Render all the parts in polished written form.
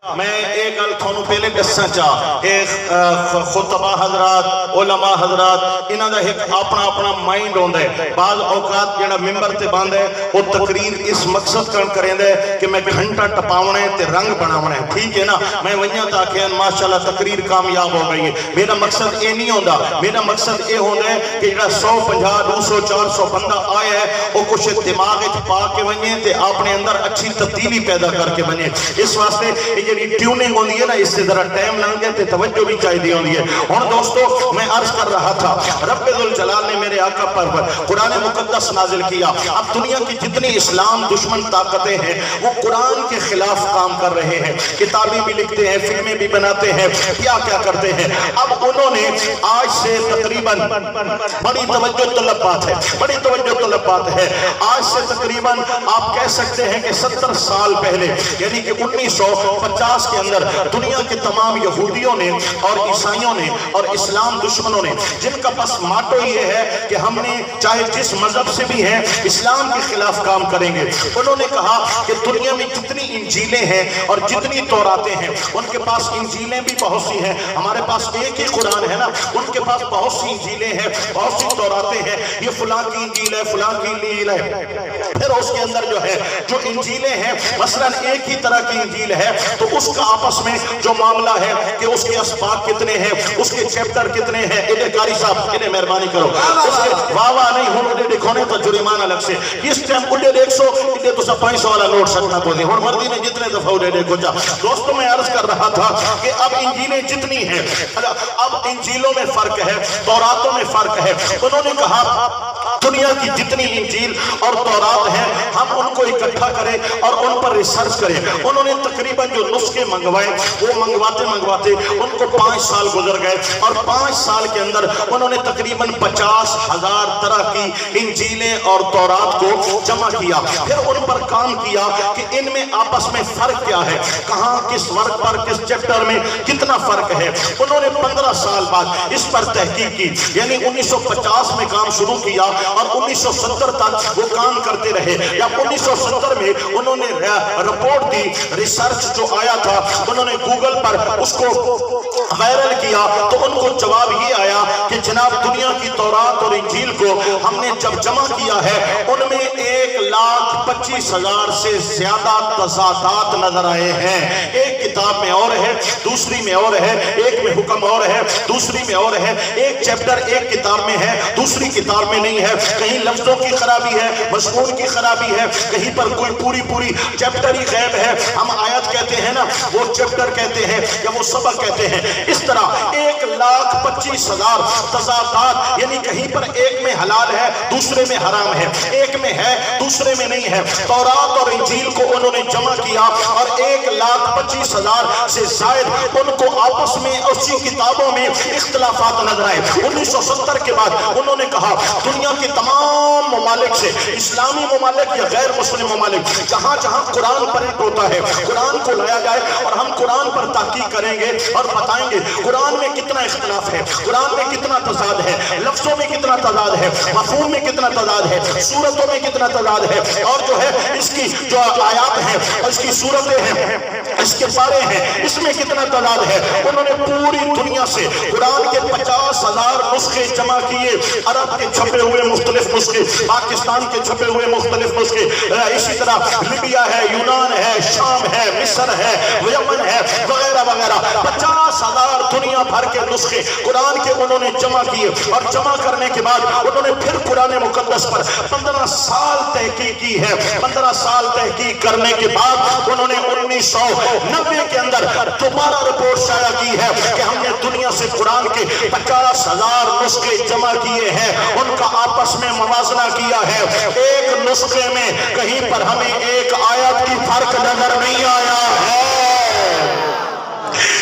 میں ایک گل تھانوں پہلے دسنا چاہ ایک خطبہ حضرات علماء حضرات انہاں دا ایک اپنا مائنڈ ہوندا ہے. بعض اوقات جڑا ممبر تے باندھ ہے وہ تقریر اس مقصد کریندے کہ میں گھنٹہ ٹپاونا ہے تے رنگ بناونا ہے. ٹھیک ہے نا, میں وہاں تک ماشاءاللہ تقریر کامیاب ہو گئی ہے. میرا مقصد یہ نہیں ہوندا, میرا مقصد یہ ہوندا ہے کہ جڑا 150 200 400 بندہ آیا ہے وہ کچھ دماغ وچ پا کے ونجے تے اپنے اندر اچھی تبدیلی پیدا کر کے بنے. اس واسطے ٹیوننگ ہوندی ہے نا, اس سے ذرا ٹائم لگ گیا تے توجہ بھی چاہیے ہوندی ہے. اور دوستو میں عرض کر رہا تھا رب ذوالجلال نے میرے آقا پر قرآن مقدس نازل کیا. اب دنیا کی جتنی اسلام دشمن طاقتیں ہیں وہ قرآن کے خلاف کام کر رہے ہیں, کتابیں بھی لکھتے ہیں, فلمیں بھی بناتے ہیں, کیا کرتے ہیں. اب انہوں نے آج سے تقریباً بڑی توجہ طلب بات ہے, بڑی توجہ طلب بات ہے, آج سے تقریباً آپ کہہ سکتے ہیں کہ 70 سال پہلے یعنی کہ 1950 کے اندر دنیا کے تمام یہودیوں نے اور عیسائیوں نے اور اسلام دشمنوں نے, جن کا بس ماٹو یہ ہے کہ ہم نے چاہے جس مذہب سے بھی ہیں اسلام کے خلاف کام کریں گے, انہوں نے کہا کہ دنیا میں جتنی انجیلیں ہیں اور جتنی توراتیں ہیں, ان کے پاس انجیلیں بھی بہت سی ہیں, ہمارے پاس ایک ہی قرآن ہے نا, ان کے پاس بہت سی انجیلیں ہیں, بہت سی توراتیں ہیں, یہ فلاں کی انجیل ہے, فلاں کی انجیل ہے. پھر اس کے اندر جو ہے جو انجیلیں ہیں مثلا ایک ہی طرح کی انجیل ہے تو اس کا آپس میں جو معاملہ ہے کہ اس کے اسباق کتنے ہیں, اس کے چیپٹر کتنے ہیں. انہیں قاری صاحب انہیں مہربانی کرو, اس کے واہ نہیں ہوں انہیں دکھونے تو جرمان الگ سے اس ٹائم انہیں 100 انہیں تو سب 500 والا نوٹ سکنا کو دی, اور مردی نے جتنے دفعہ انہیں دیکھو جا. دوستوں میں عرض کر رہا تھا کہ اب انجیلیں جتنی ہیں, اب انجیلوں میں فرق ہے, توراتوں میں فرق ہے. انہوں نے کہا دنیا کی جتنی انجیل اور تورات ہیں ہم ان کو اکٹھا کریں اور ان پر ریسرچ کریں. انہوں نے تقریباً جو نسخے منگوائے وہ منگواتے ان کو 5 سال گزر گئے, اور 5 سال کے اندر انہوں نے تقریباً 50,000 طرح کی انجیلیں اور تورات کو جمع کیا. پھر ان پر کام کیا کہ ان میں آپس میں فرق کیا ہے, کہاں کس ورق پر کس چیپٹر میں کتنا فرق ہے. انہوں نے 15 سال بعد اس پر تحقیق کی, یعنی 1950 میں کام شروع کیا اور 1970 تک وہ کام کرتے رہے. یا 1970 میں انہوں نے رپورٹ دی, ریسرچ جو آیا تھا انہوں نے گوگل پر اس کو وائرل کیا تو ان کو جواب یہ آیا کہ جناب دنیا کی تورات اور انجیل کو ہم نے جب جمع کیا ہے ان میں 1,25,000 سے زیادہ تضادات نظر آئے ہیں. ایک کتاب میں اور ہے, دوسری میں اور ہے, ایک میں حکم اور ہے, دوسری میں اور ہے, ایک چیپٹر ایک کتاب میں ہے, دوسری کتاب میں نہیں ہے, کہیں لفظوں کی خرابی ہے, مضمون کی خرابی ہے, کہیں پر کوئی پوری چیپٹر ہی غائب ہے. ہم آیت کہتے ہیں نا, وہ چیپٹر کہتے ہیں یا وہ سبق کہتے ہیں. اس طرح 1,25,000 تضادات, یعنی کہیں پر ایک میں حلال ہے دوسرے میں حرام ہے, ایک میں ہے دوسرے میں نہیں ہے. تورات اور انجیل کو انہوں نے جمع کیا اور 1,25,000 سے زائد ان کو آپس میں اسی کتابوں میں اختلافات نظر آئے. 1970 کے بعد انہوں نے کہا دنیا کے تمام ممالک سے, اسلامی ممالک یا غیر مسلم ممالک, جہاں جہاں قرآن پرنٹ ہوتا ہے قرآن کو لایا جائے اور ہم قرآن پر تحقیق کریں گے اور بتائیں گے قرآن میں کتنا اختلاف ہے, قرآن میں کتنا تضاد ہے, لفظوں میں کتنا تضاد ہے, مفہوم میں کتنا تضاد ہے, صورتوں میں کتنا تضاد ہے, اور جو ہے اس کی جو آیات ہیں اس کی صورتیں ہیں, اس کے بارے ہیں, اس میں کتنا تضاد ہے. انہوں نے پوری دنیا سے قرآن کے 50,000 نسخے جمع کیے, عرب کے چھپے ہوئے مختلف نسخے, پاکستان کے چھپے ہوئے مختلف نسخے, اسی طرح لیبیا ہے, یونان ہے, شام ہے, مصر ہے, یمن ہے, وغیرہ وغیرہ. 50,000 دنیا بھر کے نسخے قرآن کے انہوں نے جمع کیے, اور جمع کرنے کے بعد انہوں نے پھر قرآن مقدس پر 15 سال تحقیق کی ہے. 15 سال تحقیق کرنے کے بعد انہوں نے 1990 کے اندر دوبارہ رپورٹ شائع کی ہے کہ ہم نے دنیا سے قرآن کے 50,000 نسخے جمع کیے ہیں, ان کا آپس میں موازنہ کیا ہے. ایک نسخے میں کہیں پر ہمیں ایک آیت کی فرق نظر نہیں آیا ہے.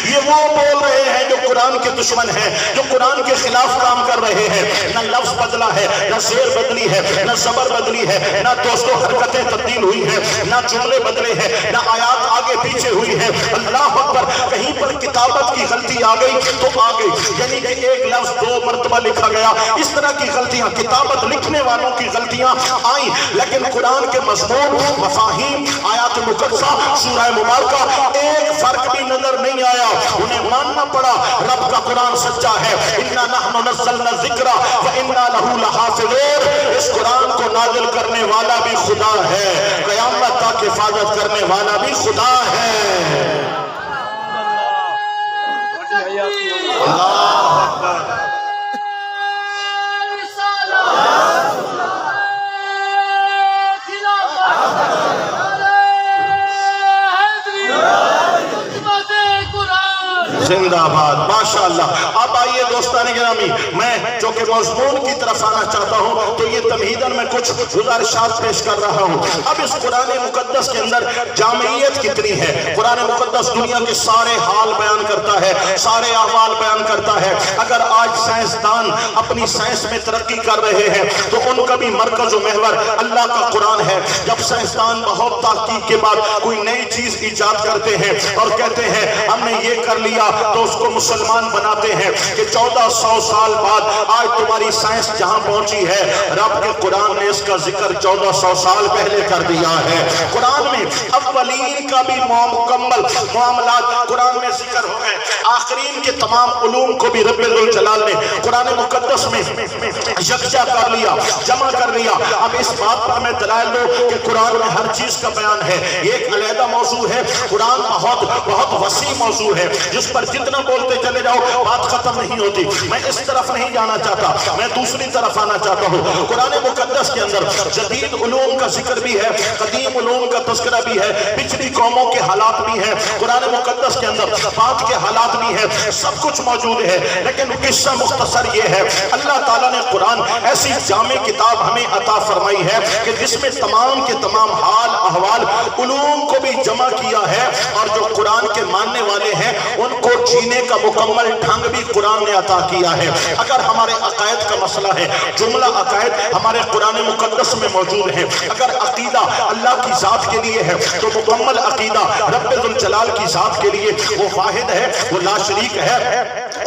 یہ وہ بول رہے ہیں جو قرآن کے دشمن ہیں, جو قرآن کے خلاف کام کر رہے ہیں. نہ لفظ بدلا ہے, نہ زیر بدلی ہے, نہ زبر بدلی ہے, نہ دوستوں حرکتیں تبدیل ہوئی ہیں, نہ جملے بدلے ہیں, نہ آیات آگے پیچھے ہوئی ہیں. اللہ اکبر. کہیں پر کتابت کی غلطی آ گئی تو آ گئی، یعنی کہ ایک لفظ 2 مرتبہ لکھا گیا، اس طرح کی غلطیاں کتابت لکھنے والوں کی غلطیاں آئیں، لیکن قرآن کے مضمون، مفاہیم، آیات مقدسہ، سورہ مبارکہ ایک فرق بھی نظر نہیں آیا۔ انہیں ماننا پڑا رب کا قرآن سچا ہے، اِنَّا نَحْنُ نَزَّلْنَا الذِّكْرَ وَإِنَّا لَهُ لَحَافِظُونَ، اس قرآن کو نازل کرنے والا بھی خدا ہے، قیامت تک حفاظت کرنے والا بھی خدا ہے۔ اللہ اکبر۔ زندہ باد، ماشاءاللہ۔ اب آئیے دوستان گرامی، میں جو کہ مضمون کی طرف آنا چاہتا ہوں تو یہ تمہیداً میں کچھ گزارشات پیش کر رہا ہوں۔ اب اس قرآن مقدس کے اندر جامعیت کتنی ہے؟ قرآن مقدس دنیا کے سارے حال بیان کرتا ہے، سارے احوال بیان کرتا ہے۔ اگر آج سائنسدان اپنی سائنس میں ترقی کر رہے ہیں تو ان کا بھی مرکز و محور اللہ کا قرآن ہے۔ جب سائنسدان بہت تحقیق کے بعد کوئی نئی چیز ایجاد کرتے ہیں اور کہتے ہیں ہم نے یہ کر لیا تو اس کو مسلمان بناتے ہیں کہ 1400 سال بعد آج تمہاری سائنس جہاں پہنچی ہے، رب کے قرآن نے اس کا ذکر 1400 سال پہلے کر دیا ہے۔ قرآن میں اولین کا بھی مکمل معاملات قرآن میں ذکر ہو گئے، آخرین کے تمام علوم کو بھی رب الجلال نے قرآن مقدس میں یکجا کر لیا، جمع کر لیا۔ اب اس بات پر میں دلائل دوں کہ قرآن میں ہر چیز کا بیان ہے، یہ ایک علیحدہ موضوع ہے۔ قرآن بہت وسیع موضوع ہے جس پر جتنا بولتے چلے جاؤ بات ختم نہیں ہوتی۔ میں اس طرف نہیں جانا چاہتا، میں دوسری طرف آنا چاہتا ہوں۔ قرآن مقدس کے اندر جدید علوم کا ذکر بھی ہے، قدیم علوم کا تذکرہ بھی ہے، پچھلی قوموں کے حالات بھی ہیں قرآن مقدس کے اندر، بعد کے حالات بھی ہیں، سب کچھ موجود ہے۔ لیکن قصہ مختصر یہ ہے، اللہ تعالیٰ نے قرآن ایسی جامع کتاب ہمیں عطا فرمائی ہے کہ جس میں تمام کے تمام حال احوال علوم کو بھی جمع کیا ہے، اور جو قرآن کے ماننے والے ہیں ان کو جینے کا مکمل ڈھنگ بھی قرآن نے عطا کیا ہے۔ اگر ہمارے عقائد کا مسئلہ ہے، جملہ عقائد ہمارے قرآن مقدس میں موجود ہیں۔ اگر عقیدہ اللہ کی ذات کے لیے ہے تو مکمل عقیدہ رب الجلال کی ذات کے لیے، وہ واحد ہے، وہ لا شریک ہے،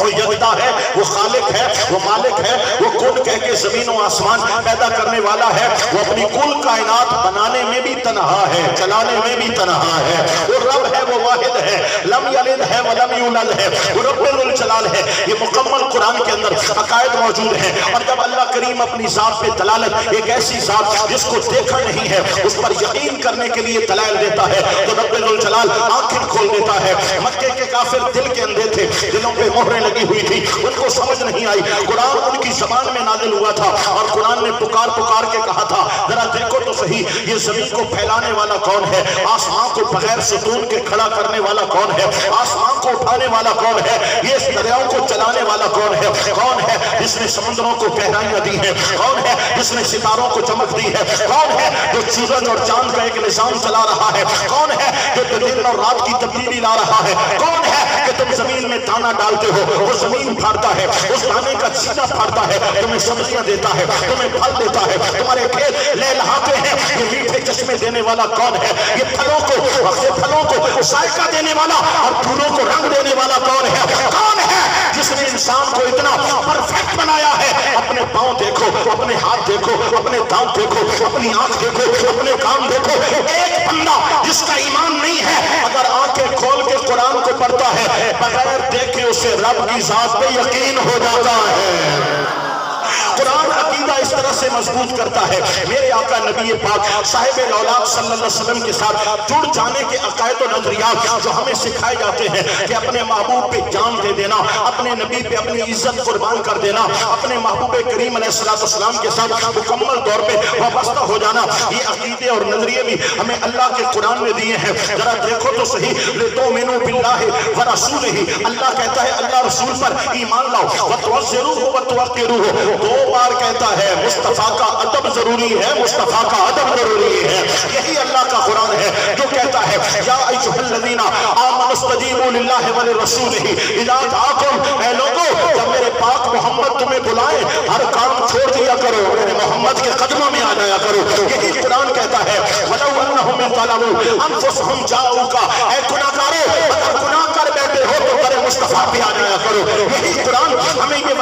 وہ یکتا ہے، وہ خالق ہے، وہ مالک ہے، وہ کن کہہ کے زمین و آسمان پیدا کرنے والا ہے، وہ اپنی کل کائنات بنانے میں بھی تنہا ہے، چلانے میں بھی تنہا ہے، وہ رب ہے، وہ واحد ہے، لم یلد ہے ولم یولد ہے، وہ رب الجلال ہے۔ یہ مکمل قرآن کے اندر عقائد موجود ہیں۔ اور جب اللہ کریم اپنی ذات پہ دلالت، ایک ایسی ذات جس کو دیکھا نہیں ہے اس پر یقین کرنے کے لیے دلائل دیتا ہے، تو رب الجلال آنکھیں کھول دیتا ہے۔ مکے کے کافر دل کے اندھے تھے، دلوں پہ مہریں لگی ہوئی تھی، ان کو سمجھ نہیں آئی۔ قرآن ان کی زبان میں نازل ہوا تھا اور قرآن نے پکار پکار کے کہا تھا ذرا دیکھو تو صحیح، یہ زمین کو پھیلانے والا کون ہے؟ آسمان کو بغیر ستون کے کھڑا کرنے والا کون ہے؟ آسمان کو اٹھانے والا کون ہے؟ یہ دریاؤں کو چلانے والا کون ہے؟ کون ہے جس نے سمندروں کو گہرائیاں دی ہیں؟ کون ہے جس نے ستاروں کو چمک دی ہے؟ کون ہے جو سورج اور چاند کا ایک نظام چلا رہا ہے؟ کون ہے جو دن اور رات کی تبدیلی لا رہا ہے؟ کون ہے کہ تم زمین میں دانا ڈالتے ہو، وہ زمین پھاڑتا ہے، اس دانے کا سینہ پھاڑتا ہے، تمہیں سبزیاں دیتا ہے، تمہیں پھل دیتا ہے، تمہارے کھیت لہلہاتے ہیں۔ یہ میٹھے چشمے دینے والا کون ہے؟ یہ پھلوں کو ذائقہ دینے والا اور پھولوں کو رنگ دینے والا کون ہے؟ کون ہے جس نے انسان کو اتنا پرفیکٹ بنایا ہے؟ اپنے پاؤں دیکھو، اپنے ہاتھ دیکھو، اپنے دانت دیکھو، اپنی آنکھ دیکھو، اپنے کان دیکھو۔ ایک بندہ جس کا ایمان نہیں ہے اگر آنکھیں کھول کے قرآن کو پڑھتا ہے بغیر دیکھے اسے رب کی ذات پہ یقین ہو جاتا ہے۔ قرآن عقیدہ اس طرح سے مضبوط کرتا ہے۔ میرے آقا نبی پاک صاحب الاولاد صلی اللہ علیہ وسلم کے ساتھ جڑ جانے کے عقائد و نظریات جو ہمیں سکھائے جاتے ہیں کہ اپنے محبوب پہ جان دے دینا، اپنے نبی پہ اپنی عزت قربان کر دینا، اپنے محبوب کریم علیہ السلام کے ساتھ مکمل طور پہ وابستہ ہو جانا، یہ عقیدے اور نظریے بھی ہمیں اللہ کے قرآن میں دیے ہیں۔ ذرا دیکھو تو صحیح، لِتُؤْمِنُوا بِاللَّهِ وَرَسُولِهِ، اللہ کہتا ہے اللہ رسول پر ایمان لاؤ، وَتُعَزِّرُوهُ وَتُوَقِّرُوهُ، دو بار کہتا ہے مصطفیٰ کا ادب ضروری ہے، مصطفیٰ کا ادب ضروری ہے۔ یہی اللہ کا قرآن ہے جو کہتا ہے یا ایھا الذین آمنوا استجیبوا للہ ولرسولہ اذا دعاکم، اے لوگو جب میرے پاک محمد تمہیں بلائے ہر کام چھوڑ دیا کرو، میرے محمد کے قدموں میں آ جایا کرو۔ یہی قرآن کہتا ہے وَلَوْ أَنَّهُمْ ظَلَمُوا أَنفُسَهُمْ جَاءُوكَ، اے گناہگارو اگر گناہ کر بیٹھے ہو تو